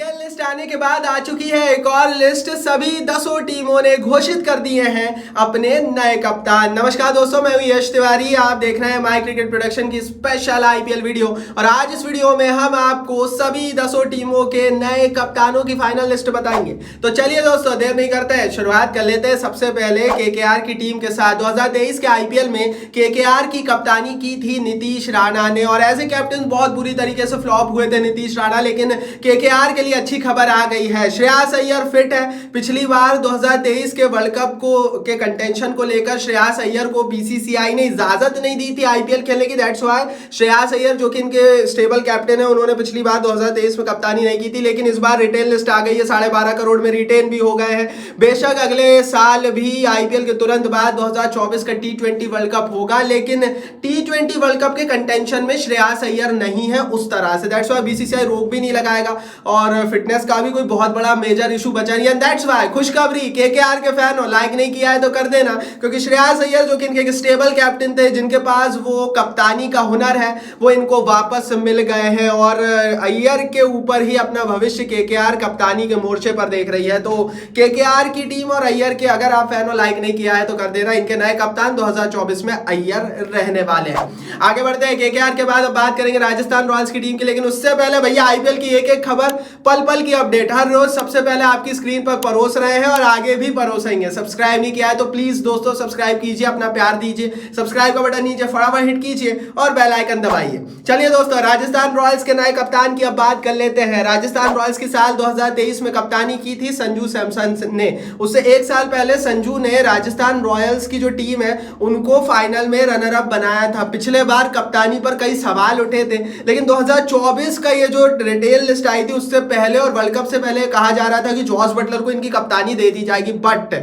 Retail list आने के बाद आ चुकी है एक और लिस्ट। सभी 10 टीमों ने घोषित कर दिए हैं अपने नए कप्तान। नमस्कार दोस्तों, मैं हूं यश तिवारी। आप देख रहे हैं माय क्रिकेट प्रोडक्शन की स्पेशल आईपीएल वीडियो और आज इस वीडियो में हम आपको सभी 10 टीमों के नए कप्तानों की फाइनल लिस्ट बताएंगे। तो चलिए दोस्तों, देर नहीं करते हैं, शुरुआत कर लेते हैं सबसे पहले केकेआर की टीम के साथ। 2023 के आईपीएल में केकेआर की कप्तानी की थी नीतीश राणा ने और एज ए कैप्टन बहुत बुरी तरीके से फ्लॉप हुए थे नीतीश राणा, लेकिन केकेआर के लिए अच्छी खबर आ गई है। श्रेयस अय्यर फिट है। पिछली बार 2023 के वर्ल्ड कप के कंटेंशन को लेकर श्रेयस अय्यर को बीसीसीआई ने इजाजत नहीं दी थी आईपीएल खेलने की। दैट्स व्हाई श्रेयस अय्यर, जो कि इनके स्टेबल कैप्टन है, उन्होंने पिछली बार 2023 में कप्तानी नहीं की थी, लेकिन इस बार रिटेन लिस्ट आ गई है। 12.5 करोड़ में रिटेन भी हो गए हैं। बेशक अगले साल भी आईपीएल के तुरंत बाद 2024 का T20 वर्ल्ड कप होगा, लेकिन T20 वर्ल्ड कप के कंटेंशन में श्रेयस अय्यर नहीं है उस तरह से। दैट्स व्हाई बीसीसीआई रोक भी नहीं लगाएगा और फिटनेस का भी कोई बहुत बड़ा मेजर इशू बचा नहीं है। दैट्स व्हाई खुशखबरी, केकेआर के फैन हो, लाइक नहीं किया है तो कर देना, क्योंकि श्रेयस अय्यर जो कि इनके स्टेबल कैप्टन थे, जिनके पास वो कप्तानी का हुनर है, वो इनको वापस मिल गए हैं और अय्यर के ऊपर ही अपना भविष्य केकेआर कप्तानी के मोर्चे पर देख रही है। तो केकेआर की टीम और अय्यर के अगर आप फैन हो, लाइक नहीं किया है तो कर देना। इनके नए कप्तान 2024 में अय्यर रहने वाले हैं। आगे बढ़ते हैं, केकेआर के बाद अब बात करेंगे राजस्थान रॉयल्स की टीम की, लेकिन उससे पहले भैया आईपीएल की एक एक खबर, पल पल की अपडेट हर रोज सबसे पहले आपकी स्क्रीन पर परोस रहे हैं और आगे भी परोसेंगे। सब्सक्राइब नहीं किया है तो प्लीज दोस्तों सब्सक्राइब कीजिए, अपना प्यार दीजिए, सब्सक्राइब का बटन नीचे फटाफट हिट कीजिए और बेल आइकन दबाइए। चलिए दोस्तों, राजस्थान रॉयल्स के नए कप्तान की अब बात कर लेते हैं। राजस्थान रॉयल्स की साल 2023 में कप्तानी की थी संजू सैमसन ने। उससे एक साल पहले संजू ने राजस्थान रॉयल्स की जो टीम है उनको फाइनल में रनर अप बनाया था। पिछले बार कप्तानी पर कई सवाल उठे थे, लेकिन 2024 का ये जो रिटेल लिस्ट आई थी उससे पहले और वर्ल्ड कप से पहले कहा जा रहा था कि जॉस बटलर को इनकी कप्तानी दे दी जाएगी, बट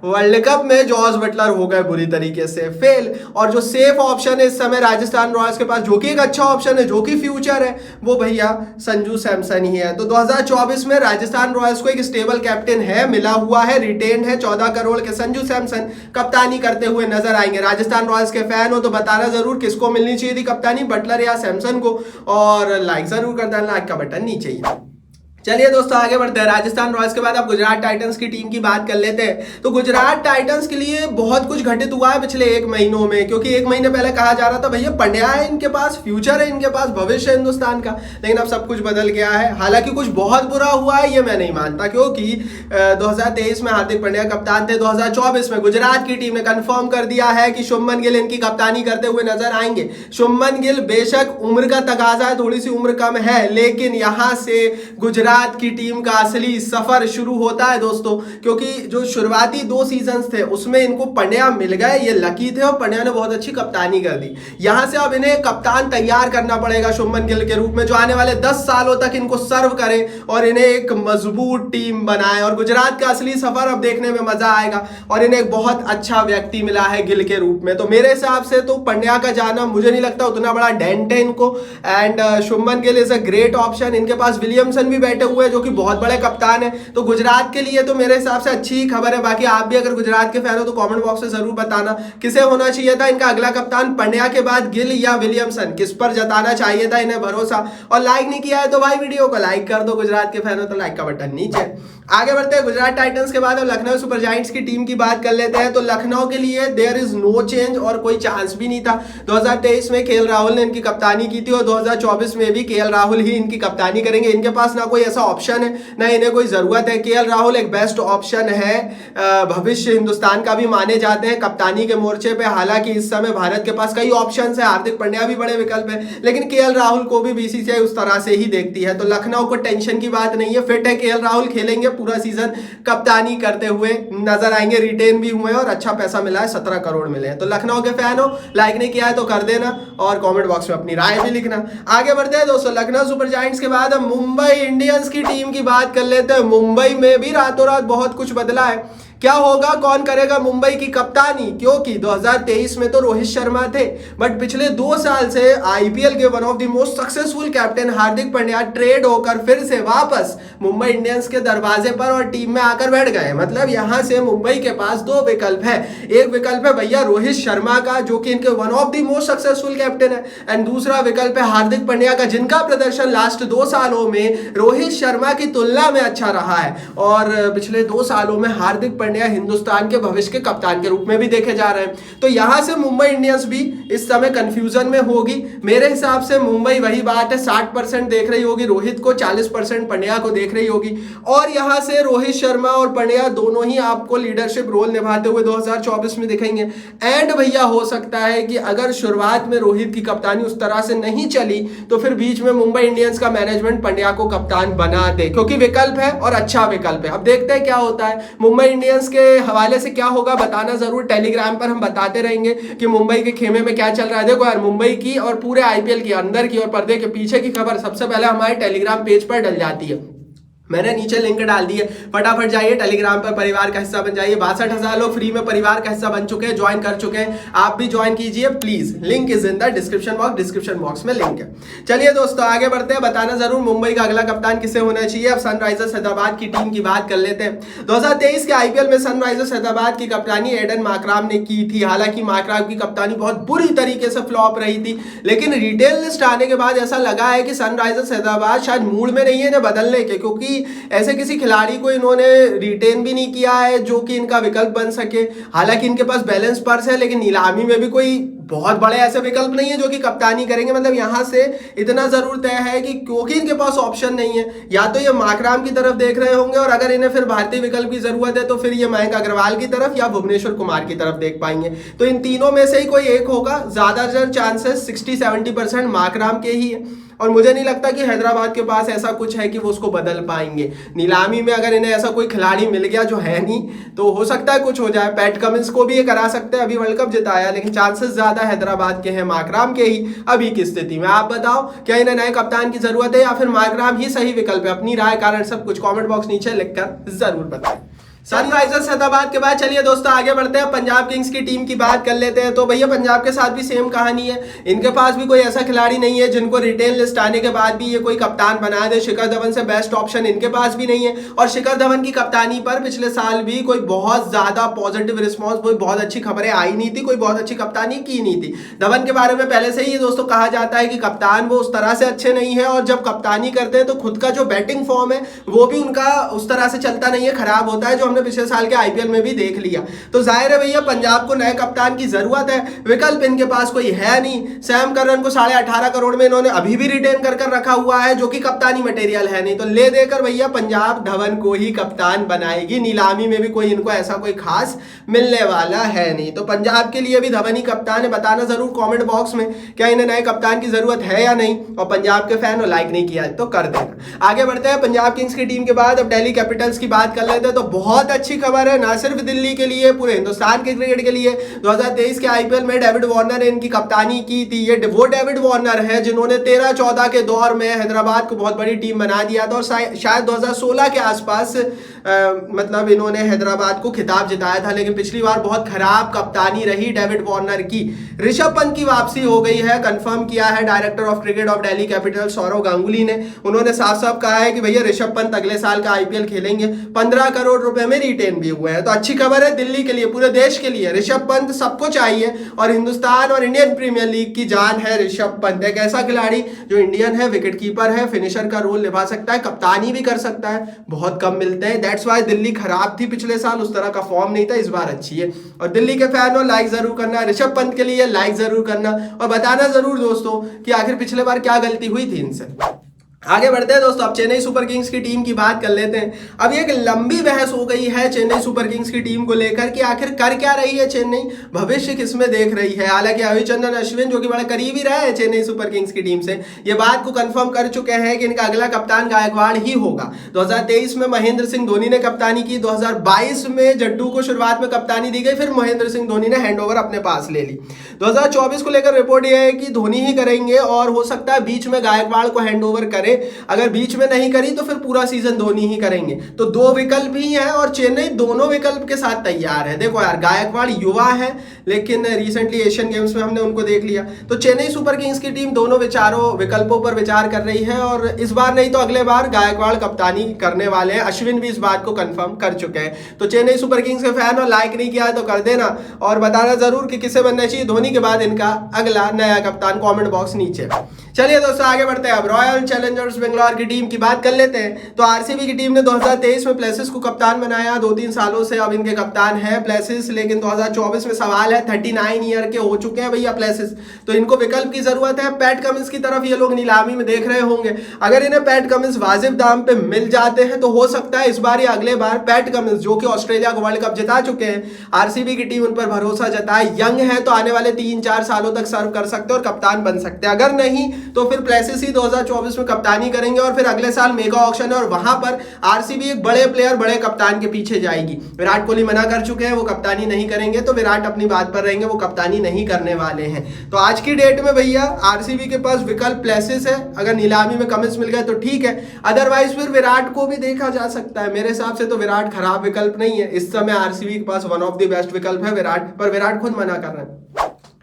वर्ल्ड कप में जॉस बटलर हो गए बुरी तरीके से फेल। और जो सेफ ऑप्शन है इस समय राजस्थान रॉयल्स के पास, जो कि एक अच्छा ऑप्शन है, जो कि फ्यूचर है, वो भैया संजू सैमसन ही है। तो 2024 में राजस्थान रॉयल्स को एक स्टेबल कैप्टन है, मिला हुआ है, रिटेन है। 14 करोड़ के संजू सैमसन कप्तानी करते हुए नजर आएंगे। राजस्थान रॉयल्स के फैन हो तो बताना जरूर किसको मिलनी चाहिए थी कप्तानी, बटलर या सैमसन को, और लाइक जरूर कर देना, लाइक का बटन नीचे ही। चलिए दोस्तों आगे बढ़ते हैं। राजस्थान रॉयल्स के बाद अब गुजरात टाइटंस की टीम की बात कर लेते हैं। तो गुजरात टाइटंस के लिए बहुत कुछ घटित हुआ है पिछले एक महीनों में, क्योंकि एक महीने पहले कहा जा रहा था भैया पंड्या है इनके पास, फ्यूचर है इनके पास, भविष्य है हिंदुस्तान का, लेकिन अब सब कुछ बदल गया है। हालांकि कुछ बहुत बुरा हुआ है ये मैं नहीं मानता, क्योंकि 2023 में हार्दिक पांड्या कप्तान थे। 2024 में गुजरात की टीम ने कंफर्म कर दिया है कि शुभमन गिल इनकी कप्तानी करते हुए नजर आएंगे। शुभमन गिल, बेशक उम्र का तकाजा है, थोड़ी सी उम्र कम है, लेकिन यहां से गुजरात की टीम का असली सफर शुरू होता है दोस्तों, क्योंकि जो शुरुआती 2 सीजन्स थे उसमें इनको पंड्या मिल गए, ये लकी थे और पंड्या ने बहुत अच्छी कप्तानी कर दी। यहां से अब इन्हें कप्तान तैयार करना पड़ेगा शुभमन गिल के रूप में, जो आने वाले 10 सालों तक इनको सर्व करे और इन्हें एक मजबूत टीम बनाए। और गुजरात का असली सफर अब देखने में मजा आएगा और इन्हें एक बहुत अच्छा व्यक्ति मिला है गिल के रूप में। तो मेरे हिसाब से तो पंड्या का जाना मुझे नहीं लगता उतना बड़ा डेंट है इनको, and Shubman Gill is a great option. इनके पास विलियमसन भी बैठे हुए हैं जो कि बहुत बड़े कप्तान है। तो गुजरात के लिए तो मेरे हिसाब से अच्छी खबर है। बाकी आप भी अगर गुजरात के फैन हो तो कमेंट बॉक्स में जरूर बताना किसे होना चाहिए था इनका अगला कप्तान, पंड्या के बाद गिल या विलियमसन, किस पर जताना चाहिए था इन्हें भरोसा। और लाइक नहीं किया है तो भाई वीडियो को लाइक कर दो, गुजरात के फैन हो तो लाइक का बटन नीचे। आगे बढ़ते हैं, गुजरात टाइटंस के बाद अब लखनऊ सुपर जायंट्स की टीम की बात कर लेते हैं। तो लखनऊ के लिए देयर इज नो चेंज और कोई चांस भी नहीं था। 2023 में केएल राहुल ने इनकी कप्तानी की थी और 2024 में भी केएल राहुल ही इनकी कप्तानी करेंगे। इनके पास ना कोई ऐसा ऑप्शन है ना इन्हें कोई जरूरत है। केएल राहुल एक बेस्ट ऑप्शन है, भविष्य हिंदुस्तान का भी माने जाते हैं कप्तानी के मोर्चे पे। हालांकि इस समय भारत के पास कई ऑप्शंस है, हार्दिक पांड्या भी बड़े विकल्प है, लेकिन केएल राहुल को भी बीसीसीआई उस तरह से ही देखती है। तो लखनऊ को टेंशन की बात नहीं है, फिट है केएल राहुल, खेलेंगे पूरा सीजन, कप्तानी करते हुए नजर आएंगे। रिटेन भी हुए और अच्छा पैसा मिला है, 17 करोड़ मिले हैं। तो लखनऊ के फैन हो, लाइक नहीं किया है तो कर देना और कमेंट बॉक्स में अपनी राय भी लिखना। आगे बढ़ते हैं दोस्तों, लखनऊ सुपर जायंट्स के बाद अब मुंबई इंडियंस की टीम की बात कर लेते हैं। मुंबई में भी रातों रात बहुत कुछ बदला है, क्या होगा, कौन करेगा मुंबई की कप्तानी, क्योंकि 2023 में तो रोहित शर्मा थे, बट पिछले 2 साल से आईपीएल के one of the most successful captain Hardik Pandya trade होकर फिर से वापस मुंबई इंडियंस के दरवाजे पर और टीम में आकर बैठ गए। मतलब यहां से मुंबई के पास 2 विकल्प है। एक विकल्प है भैया रोहित शर्मा का, जो कि इनके one of the most successful captain है, एंड दूसरा विकल्प है हार्दिक पांड्या का, जिनका प्रदर्शन लास्ट 2 सालों में रोहित शर्मा की तुलना में अच्छा रहा है। और पिछले 2 सालों में हार्दिक पांड्या हिंदुस्तान के भविष्य के कप्तान के रूप में भी देखे जा रहे हैं। तो यहां से मुंबई इंडियंस भी इस समय कंफ्यूजन में होगी। मेरे हिसाब से मुंबई वही बात है 60% देख रही होगी रोहित को, 40% पांड्या को देख रही होगी, और यहां से रोहित शर्मा और पांड्या दोनों ही आपको लीडरशिप रोल निभाते हुए 2024 में दिखेंगे। एंड भैया हो सकता है कि अगर शुरुआत में रोहित की कप्तानी उस तरह से नहीं चली तो फिर बीच में मुंबई इंडियंस का मैनेजमेंट पांड्या को कप्तान बना दे, क्योंकि विकल्प है और अच्छा विकल्प है। अब देखते हैं क्या होता है। मुंबई इंडियंस के हवाले से क्या होगा बताना जरूर, टेलीग्राम पर हम बताते रहेंगे कि मुंबई के खेमे में क्या चल रहा है। देखो यार, मुंबई की और पूरे आईपीएल की अंदर की और पर्दे के पीछे की खबर सबसे पहले हमारे टेलीग्राम पेज पर डल जाती है। मैंने नीचे लिंक डाल दी है, फटाफट जाइए टेलीग्राम पर, परिवार का हिस्सा बन जाइए। 62,000 लोग फ्री में परिवार का हिस्सा बन चुके हैं, ज्वाइन कर चुके हैं। आप भी ज्वाइन कीजिए please, link is in the description box में लिंक है। चलिए दोस्तों आगे बढ़ते हैं, बताना जरूर मुंबई का अगला कप्तान किसे होना चाहिए। अब सनराइजर्स हैदराबाद की टीम की बात कर लेते हैं। 2023 के आईपीएल में सनराइजर्स हैदराबाद की कप्तानी एडन मार्कराम ने की थी। हालांकि मार्कराम की कप्तानी बहुत बुरी तरीके से फ्लॉप रही थी, लेकिन रिटेल लिस्ट आने के बाद ऐसा लगा है कि सनराइजर्स हैदराबाद शायद मूड में नहीं है इन्हें बदलने के, क्योंकि ऐसे किसी खिलाड़ी को इन्होंने रिटेन भी नहीं किया है जो कि इनका विकल्प बन सके। हालांकि इनके पास बैलेंस पर्स है, लेकिन नीलामी में भी कोई बहुत बड़े ऐसे विकल्प नहीं है जो कि कप्तानी करेंगे। मतलब यहां से इतना जरूर तय है कि क्योंकि इनके पास ऑप्शन नहीं है, या तो ये मार्कराम की तरफ देख रहे होंगे, और अगर इन्हें फिर भारतीय विकल्प की जरूरत है तो फिर ये मयंक अग्रवाल की तरफ या भुवनेश्वर कुमार की तरफ देख पाएंगे। तो इन तीनों में से ही कोई एक होगा। ज्यादातर चांसेस 60-70% मार्कराम के ही है, और मुझे नहीं लगता कि हैदराबाद के पास ऐसा कुछ है कि वो उसको बदल पाएंगे। नीलामी में अगर इन्हें ऐसा कोई खिलाड़ी मिल गया जो है नहीं, तो हो सकता है कुछ हो जाए। पैट कमिंस को भी ये करा सकते हैं, अभी वर्ल्ड कप जिताया, लेकिन चांसेस ज्यादा हैदराबाद के हैं मार्कराम के ही अभी की स्थिति में। आप बताओ, क्या इन्हें नए कप्तान की जरूरत है या फिर मार्कराम ही सही विकल्प है? अपनी राय कारण सब कुछ कमेंट बॉक्स नीचे लिखकर जरूर बताएं। सनराइजर्स हैदराबाद के बाद चलिए दोस्तों आगे बढ़ते हैं, पंजाब किंग्स की टीम की बात कर लेते हैं। तो भैया पंजाब के साथ भी सेम कहानी है। इनके पास भी कोई ऐसा खिलाड़ी नहीं है जिनको रिटेन लिस्ट आने के बाद भी ये कोई कप्तान बना दे। शिखर धवन से बेस्ट ऑप्शन इनके पास भी नहीं है, और शिखर धवन की कप्तानी पर पिछले साल भी कोई बहुत ज्यादा पॉजिटिव रिस्पॉन्स, कोई बहुत अच्छी खबरें आई नहीं थी, कोई बहुत अच्छी कप्तानी की नहीं थी। धवन के बारे में पहले से ही ये दोस्तों कहा जाता है कि कप्तान वो उस तरह से अच्छे नहीं है, और जब कप्तानी करते हैं तो खुद का जो बैटिंग फॉर्म है वो भी उनका उस तरह से चलता नहीं है, खराब होता है, जो हमने पिछले साल के आईपीएल में भी देख लिया। तो जाहिर है भैया पंजाब को नए कप्तान की जरूरत है। विकल्प इनके पास कोई है नहीं। सैम करन को 18.5 करोड़ में इन्होंने अभी भी रिटेन कर रखा हुआ है, जो कि कप्तानी मटेरियल है नहीं। तो ले देकर भैया पंजाब धवन को ही कप्तान बनाएगी। नीलामी में भी कोई इनको ऐसा कोई खास मिलने वाला है नहीं। तो पंजाब के लिए भी धवन ही कप्तान है। बताना जरूर कमेंट बॉक्स में क्या इन्हें नए कप्तान की जरूरत है या नहीं, और पंजाब के फैन लाइक नहीं किया तो कर देना। आगे बढ़ते हैं पंजाब किंग्स की टीम के बाद अब दिल्ली कैपिटल्स की बात कर लेते हैं। तो बहुत अच्छी खबर है, ना सिर्फ दिल्ली के लिए, पूरे हिंदुस्तान के क्रिकेट के लिए। 2023 के आईपीएल में डेविड वार्नर ने इनकी कप्तानी की थी। ये वो डेविड वार्नर है जिन्होंने 13-14 के दौर में हैदराबाद को बहुत बड़ी टीम बना दिया था, और शायद 2016 के आसपास मतलब इन्होंने हैदराबाद को खिताब जिताया था। लेकिन पिछली बार बहुत खराब कप्तानी रही डेविड वार्नर की। ऋषभ पंत की वापसी हो गई है, कंफर्म किया है director of cricket of Delhi Capitals Sourav Ganguly ने। उन्होंने साफ साफ कहा है कि भैया ऋषभ पंत अगले साल का आईपीएल खेलेंगे। 15 करोड़ रुपए में रिटेन भी हुए हैं। तो अच्छी खबर है दिल्ली के लिए, पूरे देश के लिए। ऋषभ पंत सबको चाहिए, और हिंदुस्तान और इंडियन प्रीमियर लीग की जान है ऋषभ पंत। एक ऐसा खिलाड़ी जो इंडियन है, विकेट कीपर है, फिनिशर का रोल निभा सकता है, कप्तानी भी कर सकता है, बहुत कम मिलते हैं। दैट्स वाई दिल्ली खराब थी पिछले साल, उस तरह का फॉर्म नहीं था, इस बार अच्छी है। और दिल्ली के फैन हो लाइक जरूर करना, ऋषभ पंत के लिए लाइक जरूर करना, और बताना जरूर दोस्तों कि आखिर पिछले बार क्या गलती हुई थी इनसे। आगे बढ़ते हैं दोस्तों, अब चेन्नई सुपर किंग्स की टीम की बात कर लेते हैं। अब एक लंबी बहस हो गई है चेन्नई सुपर किंग्स की टीम को लेकर कि आखिर कर क्या रही है चेन्नई, भविष्य किसमें देख रही है। हालांकि रविचंद्रन अश्विन जो कि बड़ा करीबी रहा है चेन्नई सुपर किंग्स की टीम से, ये बात को कंफर्म कर चुके हैं कि इनका अगला कप्तान गायकवाड़ ही होगा। 2023 में महेंद्र सिंह धोनी ने कप्तानी की, 2022 में जड्डू को शुरुआत में कप्तानी दी गई, फिर महेंद्र सिंह धोनी ने हैंडओवर अपने पास ले ली। 2024 को लेकर रिपोर्ट यह है कि धोनी ही करेंगे, और हो सकता है बीच में गायकवाड़ को हैंडओवर करें करे, अगर बीच में नहीं करी तो फिर पूरा सीजन धोनी ही करेंगे। तो दो विकल्प ही है और चेन्नई दोनों विकल्प के साथ तैयार है। देखो यार, गायकवाड़ युवा है लेकिन रिसेंटली एशियन गेम्स में हमने उनको देख लिया। तो चेन्नई सुपर किंग्स की टीम दोनों विकल्पों पर विचार कर रही है और इस बार नहीं तो अगले बार गायकवाड़ कप्तानी करने वाले हैं। अश्विन भी इस बात को कंफर्म कर चुके हैं। तो चेन्नई सुपर किंग्स के फैन और लाइक नहीं किया है तो कर देना और बताना जरूर कि किसे बनना चाहिए धोनी के बाद इनका अगला नया कप्तान, कमेंट बॉक्स नीचे। चलिए दोस्तों आगे बढ़ते हैं। अब रॉयल चैलेंजर्स बेंगलोर की टीम की बात कर लेते हैं। तो आरसीबी की टीम ने 2023 में प्लेसिस को कप्तान बनाया। 2-3 सालों से अब इनके कप्तान है प्लेसिस, लेकिन 2024 में सवाल है, 39 ईयर के हो चुके हैं भैया प्लेसिस, तो इनको विकल्प की जरूरत है। पैट कमिंस की तरफ ये लोग नीलामी में देख रहे होंगे। अगर इन्हें पैट कमिंस वाजिब दाम पे मिल जाते हैं तो हो सकता है इस बार या अगले बार पैट कमिंस, जो कि ऑस्ट्रेलिया को वर्ल्ड कप जिता चुके हैं, आरसीबी की टीम उन पर भरोसा जताए। यंग है तो आने वाले 3-4 सालों तक सर्व कर सकते हैं और कप्तान बन सकते हैं। अगर नहीं तो फिर प्लेसिस ही 2024 में कप्तानी करेंगे और फिर अगले साल मेगा ऑक्शन है और वहां पर आरसीबी एक बड़े प्लेयर, बड़े कप्तान के पीछे जाएगी। विराट कोहली मना कर चुके हैं, वो कप्तानी नहीं करेंगे, तो विराट अपनी बात पर रहेंगे, वो कप्तानी नहीं करने वाले हैं। तो आज की डेट में भैया आरसीबी के पास विकल्प प्लेसिस है। अगर नीलामी में कमिंस मिल गए तो ठीक है, अदरवाइज फिर विराट को भी देखा जा सकता है। मेरे हिसाब से तो विराट खराब विकल्प नहीं है। इस समय आरसीबी के पास वन ऑफ द बेस्ट विकल्प है विराट, पर विराट खुद मना कर रहे हैं।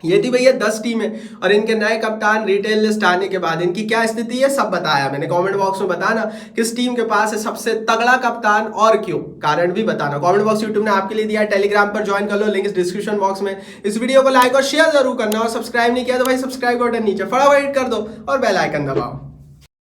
ये थी भैया 10 टीमें और इनके नए कप्तान। रिटेल लिस्ट आने के बाद इनकी क्या स्थिति है सब बताया मैंने। कमेंट बॉक्स में बताना किस टीम के पास है सबसे तगड़ा कप्तान और क्यों, कारण भी बताना। कमेंट बॉक्स यूट्यूब ने आपके लिए दिया है, टेलीग्राम पर ज्वाइन कर लो, लिंक इस डिस्क्रिप्शन बॉक्स में। इस वीडियो को लाइक और शेयर जरूर करना और सब्सक्राइब नहीं किया तो भाई सब्सक्राइब बटन नीचे फटाफट हिट कर दो और बेल आइकन दबाओ।